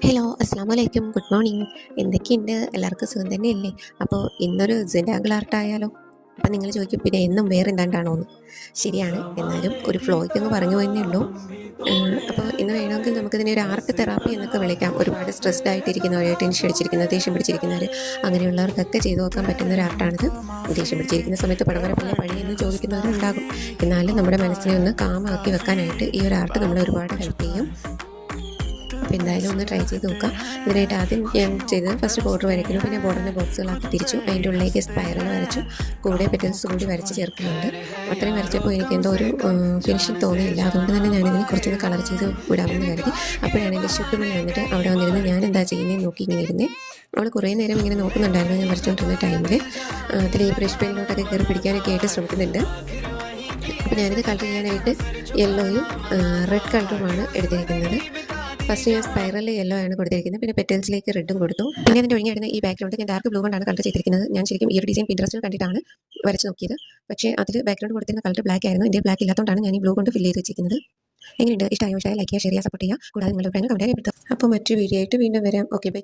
Hello, അസ്സാം വലൈക്കും, good morning. എന്തൊക്കെയുണ്ട്? എല്ലാവർക്കും സുഖം തന്നെയല്ലേ? അപ്പോൾ ഇന്നൊരു സെൻറ്റാങ്കിൾ ആർട്ട് ആയാലോ? അപ്പം നിങ്ങൾ ചോദിക്കും, പിന്നെ എന്നും വേറെ എന്താണ്ടാണോ എന്ന്. ശരിയാണ്, എന്നാലും ഒരു ഫ്ലോയ്ക്ക് അങ്ങ് പറഞ്ഞു പോയെന്നേ ഉള്ളൂ. അപ്പോൾ ഇന്ന് വേണമെങ്കിൽ നമുക്കിതിനെ ഒരു ആർട്ട് തെറാപ്പി എന്നൊക്കെ വിളിക്കാം. ഒരുപാട് സ്ട്രെസ്ഡ് ആയിട്ടിരിക്കുന്നവർ, ടെൻഷൻ അടിച്ചിരിക്കുന്നവർ, ദേഷ്യം പിടിച്ചിരിക്കുന്നവർ, അങ്ങനെയുള്ളവർക്കൊക്കെ ചെയ്തു നോക്കാൻ പറ്റുന്ന ഒരു ആർട്ടാണിത്. ദേഷ്യം പിടിച്ചിരിക്കുന്ന സമയത്ത് പടം വരെ പോലെ പഴയെന്ന് ചോദിക്കുന്നവരുണ്ടാകും. എന്നാലും നമ്മുടെ മനസ്സിനെ ഒന്ന് കാമാക്കി വെക്കാനായിട്ട് ഈ ഒരു ആർട്ട് നമ്മളെ ഒരുപാട് ഹെൽപ്പ് ചെയ്യും. അപ്പോൾ എന്തായാലും ഒന്ന് ട്രൈ ചെയ്ത് നോക്കാം. ഇതിനായിട്ട് ആദ്യം ഞാൻ ചെയ്തത് ഫസ്റ്റ് ബോർഡർ വരയ്ക്കുന്നു, പിന്നെ ബോർഡറിൻ്റെ ബോക്സുകളാക്കി തിരിച്ചു, അതിൻ്റെ ഉള്ളിലേക്ക് സ്പൈറൽ വരച്ചു, കൂടെ പെറ്റൽസ് കൂടി വരച്ച് ചേർക്കുന്നുണ്ട്. അത്രയും വരച്ചപ്പോൾ എനിക്ക് എന്തോ ഒരു ഫിനിഷിങ് തോന്നിയില്ല. അതുകൊണ്ട് തന്നെ ഞാനിതിന് കുറച്ചൊന്ന് കളർ ചെയ്ത് വിടാമെന്ന് കരുതി. അപ്പോഴാണ് എൻ്റെ ശുക്രമണി വന്നിട്ട് അവിടെ വന്നിരുന്ന് ഞാൻ എന്താ ചെയ്യുന്നതെന്ന് നോക്കി ഇങ്ങനെ ഇരുന്നേ. അവൾ കുറേ നേരം ഇങ്ങനെ നോക്കുന്നുണ്ടായിരുന്നു ഞാൻ വരച്ചുകൊണ്ടിരുന്ന ടൈമിൽ. അതിൽ ഈ ബ്രഷ് പെയിനിലോട്ടൊക്കെ കയറി പിടിക്കാനൊക്കെ ആയിട്ട് ശ്രമിക്കുന്നുണ്ട്. അപ്പോൾ ഞാനിത് കളർ ചെയ്യാനായിട്ട് യെല്ലോയും റെഡ് കളറുമാണ് എടുത്തിരിക്കുന്നത്. ഫസ്റ്റ് ഞാൻ സ്പൈറൽ യെല്ലോ ആണ് കൊടുത്തിരിക്കുന്നത്, പിന്നെ പെറ്റൽസിലേക്ക് റെഡും കൊടുത്തു. പിന്നെ അതിൻ്റെ ഒഴിഞ്ഞിടുന്ന ഈ ബാക്ക്ഗ്രൗണ്ട് ഞാൻ ഡാർക്ക് ബ്ലൂ കൊണ്ടാണ് കളർ ചെയ്തിരിക്കുന്നത്. ഞാൻ ശരിക്കും ഈ ഒരു ഡിസൈൻ പിൻട്രസ്റ്റിൽ കണ്ടിട്ടാണ് വരച്ച് നോക്കിയത്. പക്ഷേ അതിൽ ബാക്ക്ഗ്രൗണ്ട് കൊടുത്തിരുന്ന കളർ ബ്ലാക്ക് ആയിരുന്നു. എൻ്റെ ബ്ലാക്ക് ഇല്ലാത്തതുകൊണ്ടാണ് ഞാൻ ഈ ബ്ലൂ കൊണ്ട് ഫില്ല് ചെയ്ത് വെച്ചിരിക്കുന്നത്. എങ്ങനെയുണ്ട്? ഇഷ്ടമായ ലൈക്ക് ചെയ്യുക, ഷെയർ ചെയ്യുക, സപ്പോർട്ട് ചെയ്യുക. കൂടാതെ നിങ്ങളുടെ ഫ്രണ്ട് കമൻറ്റ് രേഖപ്പെടുത്തുക. അപ്പോൾ മറ്റൊരു വീഡിയോ ആയിട്ട് വീണ്ടും വരാം. Okay, by.